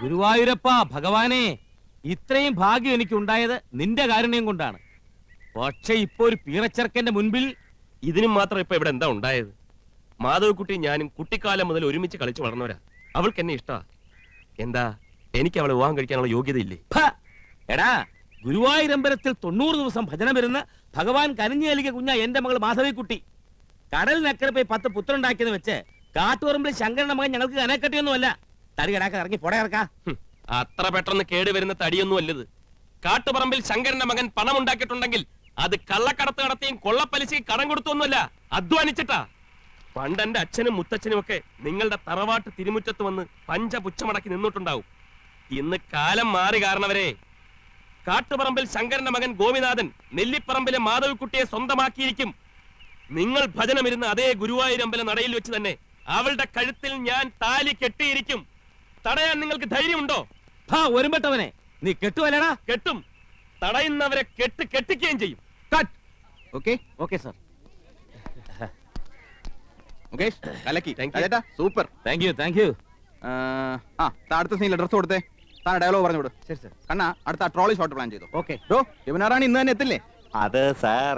ഗുരുവായൂരപ്പ ഭഗവാനെ, ഇത്രയും ഭാഗ്യം എനിക്കുണ്ടായത് നിന്റെ കാരുണ്യം കൊണ്ടാണ്. പക്ഷെ ഇപ്പൊ ഒരു പീറച്ചെറുക്കന്റെ മുൻപിൽ ഇതിനും മാത്രം ഇപ്പൊ ഇവിടെ എന്താ ഉണ്ടായത്? മാധവക്കുട്ടി ഞാനും കുട്ടിക്കാലം മുതൽ ഒരുമിച്ച് കളിച്ചു വളർന്നവരാ. അവൾക്ക് എന്നെ ഇഷ്ടാ. എന്താ എനിക്ക് അവളെ വിവാഹം കഴിക്കാനുള്ള യോഗ്യതയില്ലേ? എടാ, ഗുരുവായൂരമ്പലത്തിൽ 90 ദിവസം ഭജന വരുന്ന ഭഗവാൻ കനിഞ്ഞു നൽകിയ കുഞ്ഞ എന്റെ മകൾ മാധവിക്കുട്ടി. കടലിനക്കരെ പോയി 10 പുത്രണ്ടാക്കിയെന്ന് വെച്ച് കാട്ടുപറമ്പിൽ ശങ്കരന്റെ മകൻ ഞങ്ങൾക്ക് കനക്കട്ടിയൊന്നുമല്ല. തടി കിടാക്കാൻ ഇറങ്ങി പൊട ഇറക്കാ. അത്ര പെട്ടെന്ന് കേടുവരുന്ന തടിയൊന്നും അല്ലത്. കാട്ടുപറമ്പിൽ ശങ്കരന്റെ മകൻ പണം ഉണ്ടാക്കിയിട്ടുണ്ടെങ്കിൽ അത് കള്ളക്കടത്ത് നടത്തിയും കൊള്ളപ്പലിശയ്ക്ക് കടം കൊടുത്തൊന്നുമല്ല, അധ്വാനിച്ചിട്ടാ. പണ്ട് എന്റെ അച്ഛനും മുത്തച്ഛനും ഒക്കെ നിങ്ങളുടെ തറവാട്ട് തിരുമുറ്റത്ത് വന്ന് പഞ്ചപുച്ഛമടക്കി നിന്നിട്ടുണ്ടാവും. ഇന്ന് കാലം മാറി കാരണവരെ. കാട്ടുപറമ്പിൽ ശങ്കരന്റെ മകൻ ഗോപിനാഥൻ നെല്ലിപ്പറമ്പിലെ മാധവിക്കുട്ടിയെ സ്വന്തമാക്കിയിരിക്കും. നിങ്ങൾ ഭജനമിരുന്ന അതേ ഗുരുവായൂരമ്പലം നടയിൽ വെച്ച് തന്നെ അവളുടെ കഴുത്തിൽ ഞാൻ താലി കെട്ടിയിരിക്കും. തടയാൻ നിങ്ങൾക്ക് ധൈര്യമുണ്ടോ? ഒരുമ്പെട്ടവനെ, നീ കെട്ടുവല്ലടാ? കെട്ടും. തടയുന്നവരെ കെട്ടിക്കുകയും ചെയ്യും. Super, thank you. അടുത്ത സീനിൽ ഡ്രസ് കൊടുത്തേ. ഡയലോഗ് പറഞ്ഞോട്. ശരി സർ. കണ്ണാ, അടുത്ത ട്രോളി ഷോട്ട് പ്ലാൻ ചെയ്തു. ഓക്കെ. യമുനാറാണി ഇന്ന് തന്നെ എത്തില്ലേ? അത് സാർ,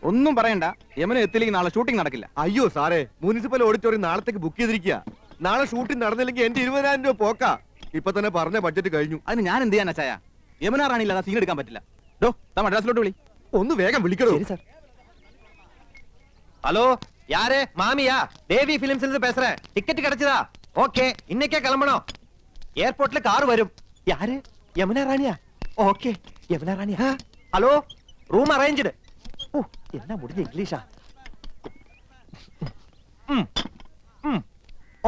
ഒന്നും പറയണ്ട. യമന എത്തില്ലെങ്കിൽ നാളെ ഷൂട്ടിംഗ് നടക്കില്ല. അയ്യോ സാറേ, മുനിസിപ്പൽ ഓഡിറ്റോറിയം നാളത്തേക്ക് ബുക്ക് ചെയ്തിരിക്കുക. നാളെ ഷൂട്ടിംഗ് നടന്നില്ലെങ്കിൽ എന്റെ 20,000 രൂപ പോക്കാ. ഇപ്പൊ തന്നെ പറഞ്ഞ ബഡ്ജറ്റ് കഴിഞ്ഞു. അതിന് ഞാൻ എന്ത് ചെയ്യാനാ ചായ? യമുനാറാണി ഇല്ലാതെ സീൻ എടുക്കാൻ പറ്റില്ല. മദ്രാസിലോട്ട് വിളി. ഒന്ന് വേഗം വിളിക്കണോ? ஹலோ, யாரு? மாமியா? தேவி பிலிம்ஸ்ல இருந்து பேசுறேன். டிக்கெட் கிடைச்சதா? ஓகே, இன்னைக்கே கிளம்பணும். ஏர்போர்ட்ல கார் வரும். யாரு? யமுனா ராணியா? ஓகே, யமுனா ராணியா? Hello, room அரேഞ്ച്ഡ്. ஓ, என்ன முடிஞ்ச இங்கிலீஷா?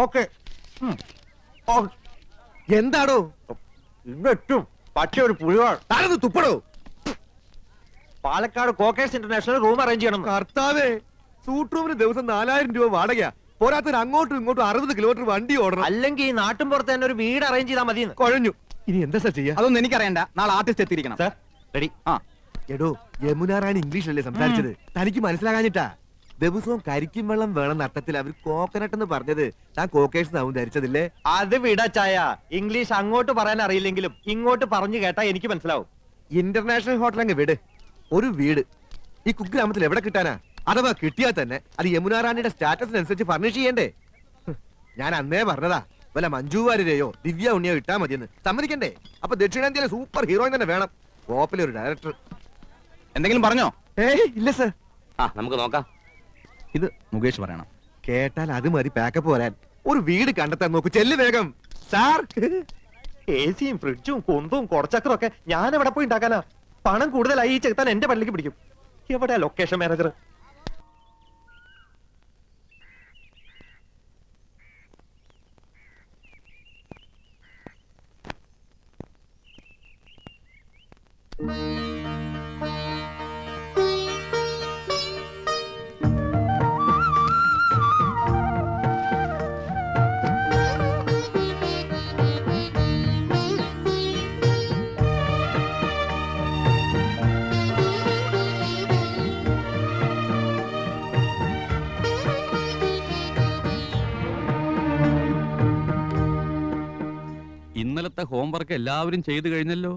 ഓക്കെ. എന്താടോ ഇന്നെത്തും, പക്ഷെ ഒരു പുഴുവാൾ. താനൊന്ന് തുപ്പടോ. പാലക്കാട് കോക്കേഴ്സ് ഇന്റർനാഷണൽ റൂം അറേഞ്ച് ചെയ്യണം. കർത്താവേ, സൂട്ട് റൂമിന് ദിവസം 4,000 രൂപ വാടകയാ. പോരാത്തൊരു അങ്ങോട്ടും ഇങ്ങോട്ടും 60 കിലോമീറ്റർ വണ്ടി ഓടണം. അല്ലെങ്കിൽ ഈ നാട്ടും പുറത്ത് തന്നെ ഒരു വീട് അറേഞ്ച് ചെയ്താൽ മതി. കുഴഞ്ഞു. ഇനി എന്താ സാർ ചെയ്യാ? അതൊന്നും എനിക്കറിയണ്ട. നാളെ ആർട്ടിസ്റ്റ് എത്തിയിരിക്കണം. Sir ready. എടോ, യമുന റാണി ഇംഗ്ലീഷല്ലേ സംസാരിച്ചത്? തനിക്ക് മനസ്സിലാകാഞ്ഞിട്ടാ. ദിവസവും കരിക്കും വെള്ളം വേണം നട്ടത്തിൽ. അവർ കോക്കനട്ട് എന്ന് പറഞ്ഞത് താൻ കോക്കേഴ്സ് ആവും ധരിച്ചതില്ലേ? അത് വിടച്ചായ. ഇംഗ്ലീഷ് അങ്ങോട്ട് പറയാൻ അറിയില്ലെങ്കിലും ഇങ്ങോട്ട് പറഞ്ഞു കേട്ടാ എനിക്ക് മനസ്സിലാവും. ഇന്റർനാഷണൽ ഹോട്ടൽ അങ്ങ് വിട്. ഒരു വീട് ഈ കുഗ്രാമത്തിൽ എവിടെ കിട്ടാനാ? അഥവാ കിട്ടിയാൽ തന്നെ അത് യമുന റാണിയുടെ സ്റ്റാറ്റസിനനുസരിച്ച് ഫർണിഷ് ചെയ്യണ്ടേ? ഞാൻ അന്നേ പറഞ്ഞതാ, വല്ല മഞ്ജു വാര്യരെയോ ദിവ്യ ഉണ്ണിയോ ഇട്ടാ മതിയെന്ന്. സമ്മതിക്കണ്ടേ? അപ്പൊ ദക്ഷിണേന്ത്യയിലെ സൂപ്പർ ഹീറോയിൻ തന്നെ വേണം. കോപ്പിലെ ഒരു ഡയറക്ടർ. എന്തെങ്കിലും പറഞ്ഞോ? ഇല്ല സർ. നമുക്ക് നോക്കാം. ഇത് മുകേഷ് പറയണം. കേട്ടാൽ അത് മതി പാക്കപ്പ് വരാൻ. ഒരു വീട് കണ്ടെത്താൻ നോക്കൂ. ചെല്ല് വേഗം സാർ. എസിയും ഫ്രിഡ്ജും കുന്തവും കുറച്ചക്കറും ഒക്കെ ഞാൻ എവിടെ പോയി ഉണ്ടാക്കാനാ? പണം കൂടുതലായി ഈ ചെറുത്താൻ എന്റെ പള്ളിക്ക് പിടിക്കും. എവിടെയാ ലൊക്കേഷൻ മാനേജർ? ഇന്നലത്തെ ഹോംവർക്ക് എല്ലാവരും ചെയ്തു കഴിഞ്ഞല്ലോ.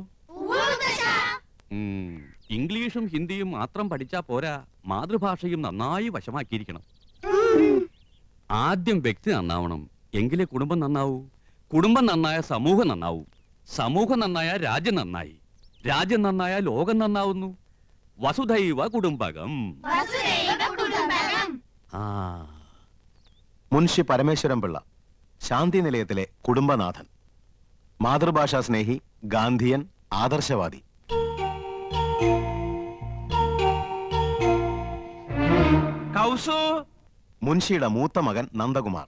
ഇംഗ്ലീഷും ഹിന്ദിയും മാത്രം പഠിച്ചാ പോരാ, മാതൃഭാഷയും നന്നായി വശമാക്കിയിരിക്കണം. ആദ്യം വ്യക്തി നന്നാവണം, എങ്കിലേ കുടുംബം നന്നാവൂ. കുടുംബം നന്നായ സമൂഹം നന്നാവൂ. സമൂഹം നന്നായ രാജ്യം നന്നായി. രാജ്യം നന്നായ ലോകം നന്നാവുന്നു. വസുധൈവ കുടുംബകം. മുൻഷി പരമേശ്വരൻ പിള്ള, ശാന്തി നിലയത്തിലെ കുടുംബനാഥൻ, മാതൃഭാഷാ സ്നേഹി, ഗാന്ധിയൻ, ആദർശവാദി. മുൻഷിയുടെ മൂത്ത മകൻ നന്ദകുമാർ,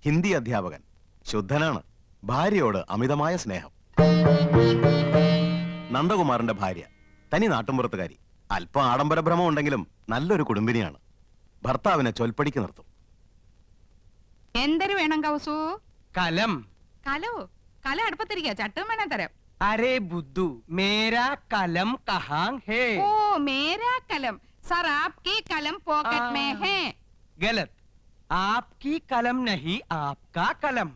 ഹിന്ദി അധ്യാപകൻ, ശുദ്ധനാണ്, ഭാര്യയോട് അമിതമായ സ്നേഹം. നന്ദകുമാറിന്റെ ഭാര്യ തനി നാട്ടുമ്പുറത്തുകാരി, അല്പം ആഡംബരഭ്രമം ഉണ്ടെങ്കിലും നല്ലൊരു കുടുംബിനിയാണ്. ഭർത്താവിനെ ചൊൽപ്പടിക്ക് നിർത്തും. എന്തൊരു വേണം കൗസു? കലം. കലോ? കല അടുപ്പത്തിരിക്കുക, ചട്ടും വേണേ തരാം. अरे बुद्धू, मेरा कलम कहाँ है? ओ मेरा कलम सर, आपकी कलम पॉकेट में है. गलत, आपकी कलम नहीं, आपका कलम.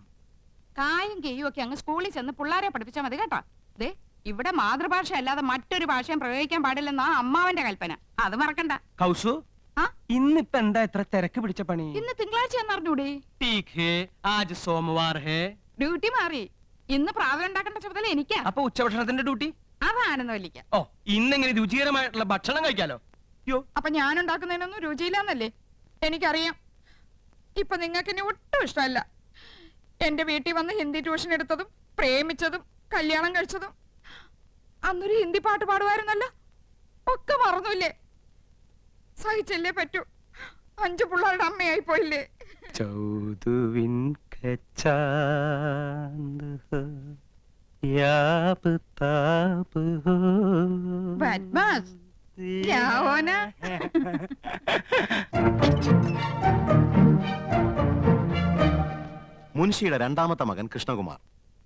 കായും കെയ്യും ഒക്കെ അങ്ങ് സ്കൂളിൽ ചെന്ന് പിള്ളാരെ പഠിപ്പിച്ചാൽ മതി കേട്ടോ. ദേ ഇവിടെ മാതൃഭാഷ അല്ലാതെ മറ്റൊരു ഭാഷയും പ്രയോഗിക്കാൻ പാടില്ലെന്നാ അമ്മാവന്റെ കൽപ്പന. അത് മറക്കണ്ട. കൗസു ആ? ഇന്നിപ്പ എന്താ എത്ര തിരക്ക് പിടിച്ച പണി? ഇന്ന് തിങ്കളാഴ്ച എന്നറിഞ്ഞൂടെ? ടീക്ക് ഹേ, ആജ് സോമവാർ ഹേ. ഡ്യൂട്ടി മാറി. ഇന്ന് പ്രാതൽ ഉണ്ടാക്കേണ്ട ചുമതല എനിക്കാ. അപ്പൊ ഉച്ചഭക്ഷണത്തിന്റെ ഡ്യൂട്ടി? അതാണെന്ന് വലിക്ക. ഓ, ഇന്നെങ്ങനെ രുചികരമായിട്ടുള്ള ഭക്ഷണം കഴിക്കാലോ. യോ, അപ്പൊ ഞാൻ ഉണ്ടാക്കുന്നതിനൊന്നും രുചിയില്ലാന്നല്ലേ എനിക്കറിയാം. ഇപ്പൊ നിങ്ങൾക്ക് ഇനി ഒട്ടും ഇഷ്ടമല്ല. എന്റെ വീട്ടിൽ വന്ന് ഹിന്ദി ട്യൂഷൻ എടുത്തതും പ്രേമിച്ചതും കല്യാണം കഴിച്ചതും അന്നൊരു ഹിന്ദി പാട്ട് പാടുമായിരുന്നല്ലോ, ഒക്കെ മറന്നില്ലേ? സഹിച്ചല്ലേ പറ്റൂ. 5 പിള്ളേരുടെ അമ്മയായി പോയില്ലേ? ചൗദുവിൻ കച്ചാന്ത് ഹോ, യാബ് താബ് ഹോ. ബദ്മാസ്. യാവോന. മുൻഷിയുടെ രണ്ടാമത്തെ മകൻ കൃഷ്ണകുമാർ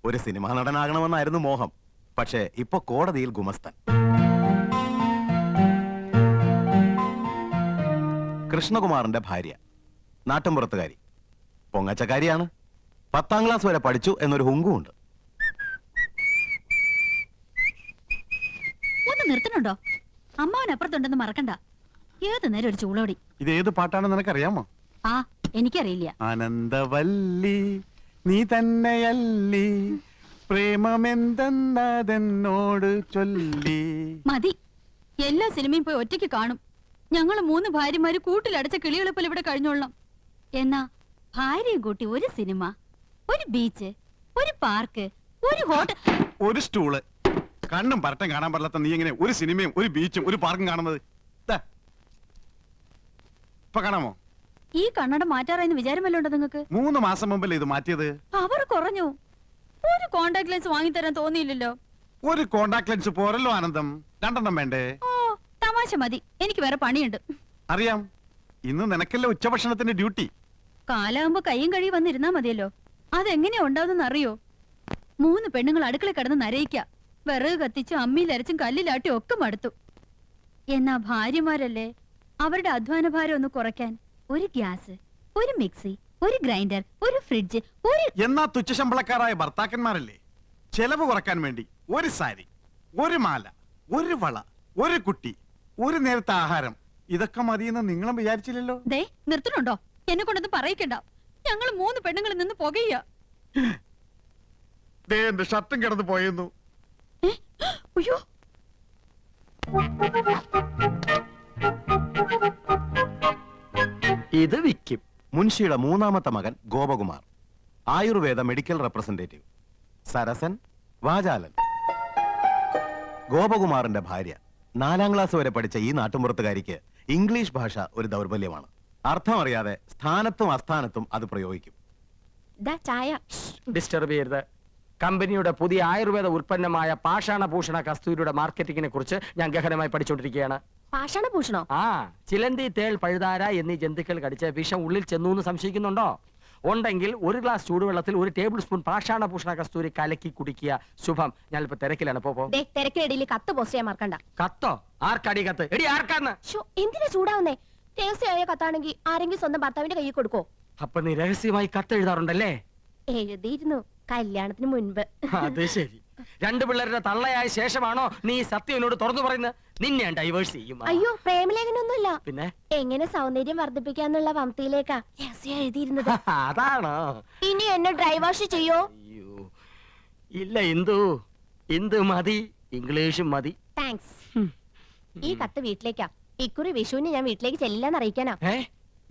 ഒരു സിനിമാ നടനാകണമെന്നായിരുന്നു മോഹം. പക്ഷേ ഇപ്പൊ കോടതിയിൽ ഗുമസ്തൻ. കൃഷ്ണകുമാറിന്റെ ഭാര്യ നാട്ടുംപുറത്തുകാരി, പൊങ്ങച്ചക്കാരിയാണ്. 10ാം ക്ലാസ് വരെ പഠിച്ചു എന്നൊരു ഹുങ്കുമുണ്ട്. ഒന്ന് നിർത്തണുണ്ടോ? അമ്മാവനപ്പുറത്തുണ്ടെന്ന് മറക്കണ്ട. ഏത് നേരം ഒരു ചൂളോടി. ഇത് ഏത് പാട്ടാണെന്ന് നിനക്കറിയാമോ? ആ, എനിക്കറിയില്ല. ആനന്ദവല്ലി നീ തന്നെയല്ലി പ്രേമമെന്തെന്നതെന്നോട് ചൊല്ലി. മതി. എല്ലാ സിനിമയും പോയി ഒറ്റയ്ക്ക് കാണും. ഞങ്ങൾ 3 ഭാര്യമാര് കൂട്ടിലടച്ച കിളികളെ പോലെ ഇവിടെ കഴിഞ്ഞോളാം. എന്നാ ഭാര്യയും കൂട്ടി ഒരു സിനിമ, ഒരു ബീച്ച്, ഒരു പാർക്ക്, ഒരു ഹോട്ടൽ, ഒരു സ്റ്റൂള്. കണ്ണും പരട്ടം കാണാൻ പാടില്ലാത്ത നീ എങ്ങനെ ഒരു സിനിമയും ഒരു ബീച്ചും ഒരു പാർക്കും കാണുന്നത്? ഇപ്പൊ കാണാമോ? ഈ കണ്ണട മാറ്റാറായെന്ന് വിചാരമല്ലോണ്ടോ നിങ്ങൾക്ക്? 3 മാസം മുമ്പല്ലേ ഇത് മാറ്റിയത്? അവർ കുറഞ്ഞു. ഒരു കോണ്ടാക്ട് ലെൻസ് വാങ്ങിത്തരാൻ തോന്നിയില്ലല്ലോ. ഒരു കോണ്ടാക്ട് ലെൻസ് പോരല്ലോ ആനന്ദം, 2 വേണ്ടേ? ഓ, തമാശ മതി. എനിക്ക് വേറെ പണിയുണ്ട്. അറിയാം, ഇന്ന് നിനക്കല്ലേ ഉച്ചഭക്ഷണത്തിന്റെ ഡ്യൂട്ടി. കാലാകുമ്പോ കയ്യും കഴിയും വന്നിരുന്നാ മതിയല്ലോ. അതെങ്ങനെയാ ഉണ്ടാവുന്ന അറിയോ? 3 പെണ്ണുങ്ങൾ അടുക്കള കിടന്ന് നരയിക്ക. വിറക് കത്തിച്ചും അമ്മിയിലരച്ചും കല്ലിലാട്ടി ഒക്കെ മടുത്തു. എന്നാ ഭാര്യമാരല്ലേ, അവരുടെ അധ്വാന ഭാരം ഒന്ന് കുറയ്ക്കാൻ ഒരു ഗ്യാസ്, ഒരു മിക്സി, ഒരു ഗ്രൈൻഡർ, ഒരു ഫ്രിഡ്ജ്, ഒരു... എന്നാ തുച്ഛശമ്പളക്കാരായ ഭർത്താക്കന്മാരല്ലേ ചെലവ് കുറക്കാൻ വേണ്ടി ഒരു സാരി, ഒരു മാല, ഒരു വള, ഒരു കുട്ടി, ഒരു നേരത്തെ ആഹാരം, ഇതൊക്കെ മതിയെന്ന് നിങ്ങളും വിചാരിച്ചില്ലല്ലോ. ദേ നിർത്തണുണ്ടോ? എന്നെ കൊണ്ടൊന്നും പറയിക്കണ്ട. ഞങ്ങൾ 3 പെണ്ണുങ്ങളിൽ നിന്ന് പുകയ്യ. എന്റെ ഷർട്ടും കിടന്ന് പോയെന്നു. അയ്യോ, ഇത് വിക്കും. മുൻഷിയുടെ 3ാമത്തെ മകൻ ഗോപകുമാർ, ആയുർവേദ മെഡിക്കൽ റെപ്രസെന്റേറ്റീവ്. സരസൻ, വാചാലൻ. ഗോപകുമാറിന്റെ ഭാര്യ 4ാം ക്ലാസ് വരെ പഠിച്ച ഈ നാട്ടുമ്പുറത്തുകാരിക്ക് ഇംഗ്ലീഷ് ഭാഷ ഒരു ദൗർബല്യമാണ്. അർത്ഥമറിയാതെ സ്ഥാനത്തും അസ്ഥാനത്തും അത് പ്രയോഗിക്കും. ചായ ഡിസ്റ്റർബ് ചെയ്യരുത്. കമ്പനിയുടെ പുതിയ ആയുർവേദ ഉൽപ്പന്നമായ പാഷാണഭൂഷണ കസ്തൂരിയുടെ മാർക്കറ്റിംഗിനെ കുറിച്ച് ഞാൻ ഗഹനമായി പഠിച്ചുകൊണ്ടിരിക്കുകയാണ്. പാഷാണഭൂഷണോ? ആ, ചിലന്തി, തേൾ, പഴുതാര എന്നീ ജന്തുക്കൾ കടിച്ച് വിഷം ഉള്ളിൽ ചെന്നു എന്ന് സംശയിക്കുന്നുണ്ടോ? ഉണ്ടെങ്കിൽ 1 ഗ്ലാസ് ചൂടുവെള്ളത്തിൽ 1 ടേബിൾ സ്പൂൺ പാഷാണഭൂഷണ കസ്തൂരി കലക്കി കുടിക്കുക. ശുഭം. ഞാനിപ്പോ തിരക്കിലാണ്. തിരക്കിനിടയിൽ കത്ത് പോസ്റ്റ് ചെയ്യാൻ മറക്കണ്ട. കത്തോ? ആർക്കടി കത്ത്? എടി ആർക്കാന്ന്? എന്തിനാ ചൂടാവുന്നേ? രഹസ്യമായ കത്താണെങ്കിൽ ആരെങ്കിലും സ്വന്തം ഭർത്താവിന്റെ കയ്യിൽ കൊടുക്കോ? അപ്പൊ നീ രഹസ്യമായി കത്ത് എഴുതാറുണ്ടല്ലേ? എഴുതിയിരുന്നു, കല്യാണത്തിന് മുൻപ്. അത് ശരി. 2 പിള്ളേരുടെ തള്ളയായ ശേഷമാണോ നീ സത്യം എന്നോട് തുറന്നു പറയുന്നത്? നിന്നെ ഞാൻ ഡൈവേഴ്സ് ചെയ്യും. അയ്യോ, പ്രേമലേഖനൊന്നുമില്ല. പിന്നെ എങ്ങനെ സൗന്ദര്യം വർദ്ധിപ്പിക്കാന്നുള്ള വംതിയിലേക്കാ രഹസ്യം എഴുതിയിരുന്നത്. അതാണോ? ഇനി എന്നെ ഡ്രൈവാഷ് ചെയ്യോ? അയ്യോ ഇല്ല ഇന്ദു, ഇന്ദു മതി, ഇംഗ്ലീഷും മതി. താങ്ക്സ്. ഈ കത്ത് വീട്ടിലേക്കാ. ഇക്കുറി വിഷുവിന് ഞാൻ വീട്ടിലേക്ക് ചെല്ലാന്ന് അറിയിക്കാനാ.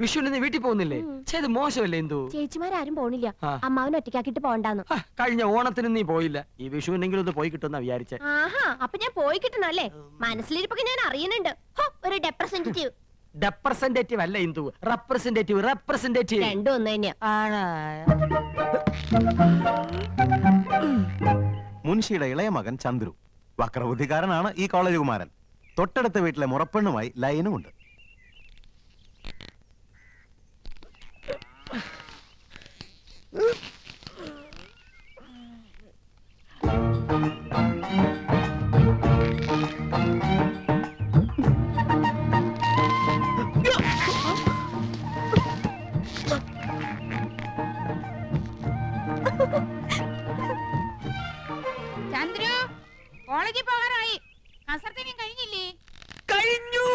വിഷുവിന് നീ വീട്ടിൽ പോകുന്നില്ലേ? ചെയ്ത് മോശമല്ലേ ഇന്ദു? ചേച്ചിമാരും പോണില്ല. അമ്മാവനെ ഒറ്റയ്ക്കാക്കിട്ട് പോണ്ടാന്ന്. കഴിഞ്ഞ ഓണത്തിന് നീ പോയില്ല. ഈ വിഷുവിനെങ്കിലും ഒന്ന് പോയി കിട്ടുന്ന വിചാരിച്ചേ. ആഹാ, അപ്പൊ ഞാൻ പോയി കിട്ടണല്ലേ? മനസ്സിലിരിപ്പൊക്കെ ഞാൻ അറിയുന്നുണ്ട്. ഒരു റെപ്രസെന്റേറ്റീവ്. റെപ്രസെന്റേറ്റീവ് അല്ല ഇന്ദു, റെപ്രസെന്റേറ്റീവ്. റെപ്രസെന്റേറ്റീവ് രണ്ടും ഒന്ന് തന്നെയാ. മുൻഷിയുടെ ഇളയ മകൻ ചന്ദ്രു വക്രബുദ്ധിക്കാരനാണ്. ഈ കോളേജ് കുമാരൻ. തൊട്ടടുത്ത വീട്ടിലെ മുറപ്പെണ്ണുമായി ലൈനുമുണ്ട്. ചന്ദ്രു കോളേജിൽ പോകാറായി. കസർത്തിനും കഴിഞ്ഞില്ലേ? കഴിഞ്ഞു.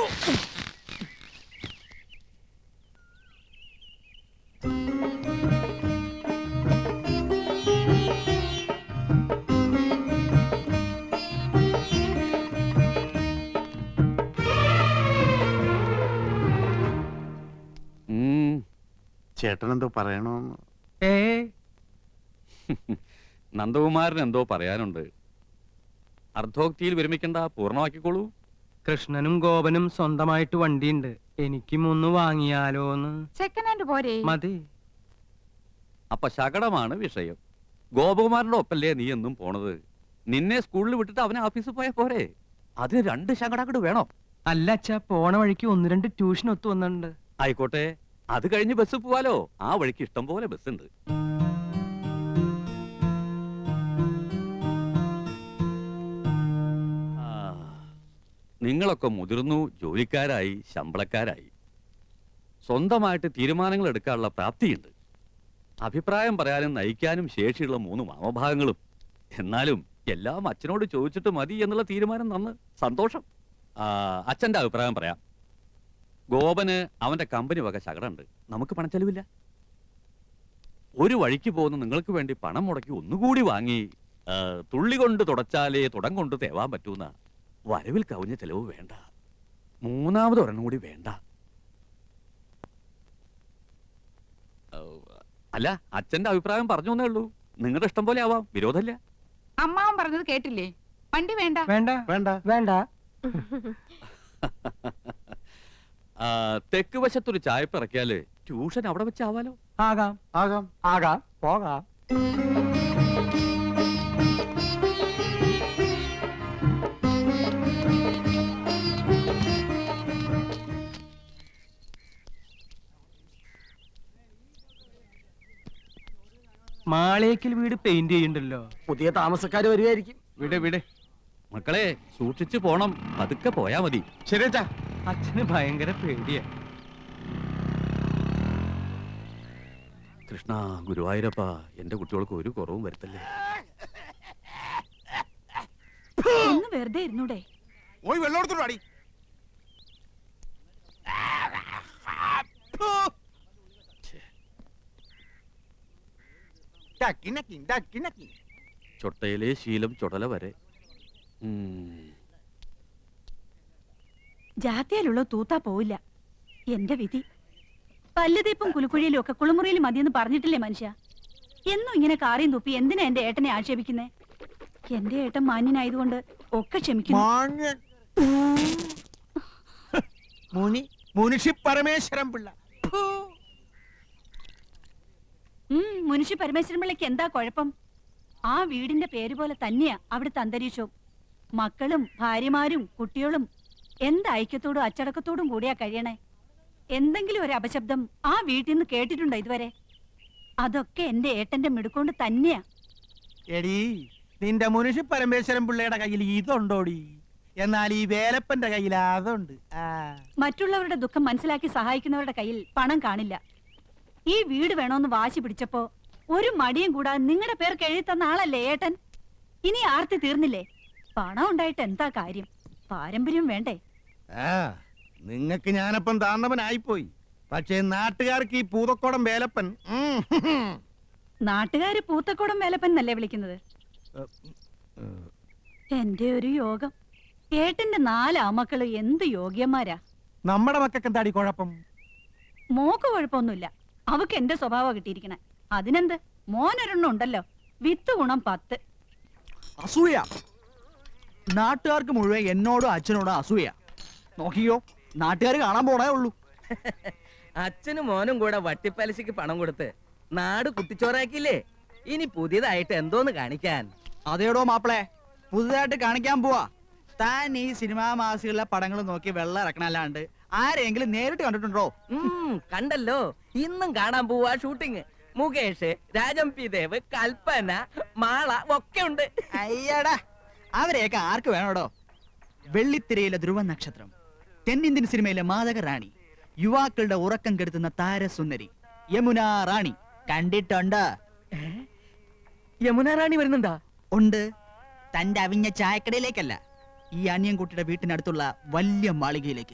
ചേട്ടൻ എന്തോ പറയണോന്ന്? നന്ദകുമാരൻ എന്തോ പറയാനുണ്ട്. അർദ്ധോക്തിയിൽ വിരമിക്കണ്ട, പൂർണ്ണമാക്കിക്കോളൂ. കൃഷ്ണനും ഗോപനും സ്വന്തമായിട്ട് വണ്ടിയുണ്ട്. എനിക്കും ഒന്ന് വാങ്ങിയാലോന്ന്. സെക്കൻഡ് ഹാൻഡ് പോരെ? മതി. അപ്പൊ ശകടമാണ് വിഷയം. ഗോപകുമാരന്റെ ഒപ്പല്ലേ നീ എന്നും പോണത്? നിന്നെ സ്കൂളിൽ വിട്ടിട്ട് അവനെ ഓഫീസിൽ പോയാ പോരെ? അതിന് 2 ശകടാക്കട് വേണോ? അല്ല അച്ഛാ, പോണ വഴിക്ക് 1-2 ട്യൂഷൻ ഒത്തു വന്നിട്ടുണ്ട്. ആയിക്കോട്ടെ, അത് കഴിഞ്ഞ് ബസ് പോവാലോ. ആ വഴിക്ക് ഇഷ്ടം പോലെ ബസ് ഉണ്ട്. നിങ്ങളൊക്കെ മുതിർന്നു, ജോലിക്കാരായി, ശമ്പളക്കാരായി, സ്വന്തമായിട്ട് തീരുമാനങ്ങൾ എടുക്കാനുള്ള പ്രാപ്തിയുണ്ട്. അഭിപ്രായം പറയാനും നയിക്കാനും ശേഷിയുള്ള 3 മാമഭാഗങ്ങളും. എന്നാലും എല്ലാം അച്ഛനോട് ചോദിച്ചിട്ട് മതി എന്നുള്ള തീരുമാനം നന്ന്, സന്തോഷം. അച്ഛന്റെ അഭിപ്രായം പറയാം. ഗോപന് അവന്റെ കമ്പനി വക ശകടുണ്ട്. നമുക്ക് പണച്ചെലവില്ല. ഒരു വഴിക്ക് പോകുന്ന നിങ്ങൾക്ക് വേണ്ടി പണം മുടക്കി ഒന്നുകൂടി വാങ്ങി തുള്ളി കൊണ്ട് തുടച്ചാലേ തുടം കൊണ്ട് തേവാൻ പറ്റൂന്ന വരവിൽ കവിഞ്ഞ ചെലവ് വേണ്ട. 3ാമത് ഒരെണ്ണം കൂടി വേണ്ട. അല്ല, അച്ഛന്റെ അഭിപ്രായം പറഞ്ഞു എന്നേ ഉള്ളൂ. നിങ്ങളുടെ ഇഷ്ടം പോലെ ആവാം, വിരോധമില്ല. അമ്മാവൻ പറഞ്ഞത് കേട്ടില്ലേ? വണ്ടി വേണ്ട. വേണ്ട വേണ്ട വേണ്ട. തെക്ക് വശത്തൊരു ചായപ്പ് ഇറക്കിയാല് ട്യൂഷൻ അവിടെ വെച്ചാവാലോ. ആകാം ആകാം ആകാം, പോകാം. മാളേക്കൽ വീട് പെയിന്റ് ചെയ്യണ്ടല്ലോ. പുതിയ താമസക്കാര് വരുമായിരിക്കും. വിട് വിട്. മക്കളെ സൂക്ഷിച്ചു പോണം, പതുക്കെ പോയാ മതി. ശരി അച്ഛാ. അച്ഛന് ഭയങ്കര പേടിയാ. കൃഷ്ണ ഗുരുവായൂരപ്പ, എന്റെ കുട്ടികൾക്ക് ഒരു കുറവും വരുത്തല്ലേ. ഒന്ന് വെറുതെ ഇരുന്നൂടെ? പോയി വെള്ളം എടുത്തോളൂ അടി. ചൊട്ടയിലെ ശീലം ചുടല വരെ. ജാത്തിയിലുള്ള തൂത്താ പോവില്ല. എന്റെ വിധി. പല്ലുതീപ്പും കുലുക്കുഴിയിലും ഒക്കെ കുളിമുറിയിലും മതിയെന്ന് പറഞ്ഞിട്ടില്ലേ മനുഷ്യ? എന്നും ഇങ്ങനെ കാറിയും തുപ്പി എന്തിനാ എന്റെ ഏട്ടനെ ആക്ഷേപിക്കുന്നേ? എന്റെ ഏട്ടൻ മാന്യനായതുകൊണ്ട് ഒക്കെ ക്ഷമിക്കുന്നു. മുനിഷി പരമേശ്വരൻ പിള്ള. മുനിഷി പരമേശ്വരൻ പിള്ളയ്ക്ക് എന്താ കുഴപ്പം? ആ വീടിന്റെ പേര് പോലെ തന്നെയാ അവിടുത്തെ അന്തരീക്ഷവും. മക്കളും ഭാര്യമാരും കുട്ടികളും എന്ത് ഐക്യത്തോടും അച്ചടക്കത്തോടും കൂടിയാ കഴിയണേ. എന്തെങ്കിലും ഒരു അപശബ്ദം ആ വീട്ടിൽ നിന്ന് കേട്ടിട്ടുണ്ടോ ഇതുവരെ? അതൊക്കെ എന്റെ ഏട്ടന്റെ മിടുക്കൊണ്ട് തന്നെയാ. എടീ, നിന്റെ മുനിഷി പരമേശ്വരൻ പിള്ളയുടെ കയ്യിൽ ഇതുണ്ടോടി? എന്നാൽ ഈ വേലപ്പന്റെ കയ്യിൽ അതുണ്ട്. മറ്റുള്ളവരുടെ ദുഃഖം മനസ്സിലാക്കി സഹായിക്കുന്നവരുടെ കയ്യിൽ പണം കാണില്ല. ഈ വീട് വേണോന്ന് വാശി പിടിച്ചപ്പോ ഒരു മടിയും കൂടാതെ നിങ്ങളുടെ പേർക്ക് എഴുതി തന്ന ആളല്ലേ ഏട്ടൻ? ഇനി ആർത്തി തീർന്നില്ലേ? പണം ഉണ്ടായിട്ട് എന്താ കാര്യം? പാരമ്പര്യം വേണ്ടേ? നിങ്ങക്ക് ഞാനപ്പം താന്നവനായിപ്പോയി. പക്ഷേ നാട്ടുകാർക്ക് ഈ പൂതക്കോടം വേലപ്പൻ. നാട്ടുകാര് പൂത്തക്കോടം വേലപ്പൻ എന്നല്ലേ വിളിക്കുന്നത്? എന്റെ ഒരു യോഗം. ഏട്ടന്റെ 4 ആമക്കള് എന്ത് യോഗ്യന്മാരാ. നമ്മുടെ മക്കൾക്ക് എന്താടി കുഴപ്പം? മോക്ക് കുഴപ്പമൊന്നുമില്ല. അവക്ക് എന്റെ സ്വഭാവം കിട്ടിയിരിക്കണേ. അതിനെന്ത്? മോനൊരെണ്ണം ഉണ്ടല്ലോ, വിത്ത് ഗുണം 10. അസൂയ. നാട്ടുകാർക്ക് മുഴുവൻ എന്നോടും അച്ഛനോടും അസൂയ. നോക്കിയോ, നാട്ടുകാർ കാണാൻ പോണേ ഉള്ളൂ. അച്ഛനും മോനും കൂടെ വട്ടിപ്പലിശക്ക് പണം കൊടുത്ത് നാട് കുട്ടിച്ചോറാക്കിയില്ലേ? ഇനി പുതിയതായിട്ട് എന്തോന്ന് കാണിക്കാൻ? അതേടോ മാപ്പിളെ, പുതുതായിട്ട് കാണിക്കാൻ പോവാ. താൻ ഈ സിനിമാ മാസികളിലെ പടങ്ങൾ നോക്കി വെള്ളം ഇറക്കണല്ലാണ്ട് ആരെങ്കിലും നേരിട്ട് കണ്ടിട്ടുണ്ടോ? കണ്ടല്ലോ, ഇന്നും കാണാൻ പോവാ ഷൂട്ടിങ്. മുകേഷ്, രാജം പി ദേവ്, കൽപ്പന, മാള ഒക്കെ ഉണ്ട്. അയ്യടാ, അവരെയൊക്കെ ആർക്ക് വേണോടോ? വെള്ളിത്തിരയിലെ ധ്രുവ നക്ഷത്രം, തെന്നിന്ത്യൻ സിനിമയിലെ മാതക റാണി, യുവാക്കളുടെ ഉറക്കം കെടുത്തുന്ന താരസുന്ദരി യമുന റാണി കണ്ടിട്ടുണ്ട്? യമുന റാണി വരുന്നുണ്ടാ? ഉണ്ട്. തന്റെ അവിഞ്ഞ ചായക്കടയിലേക്കല്ല, ഈ അനിയൻകുട്ടിയുടെ വീട്ടിനടുത്തുള്ള വലിയ മാളികയിലേക്ക്.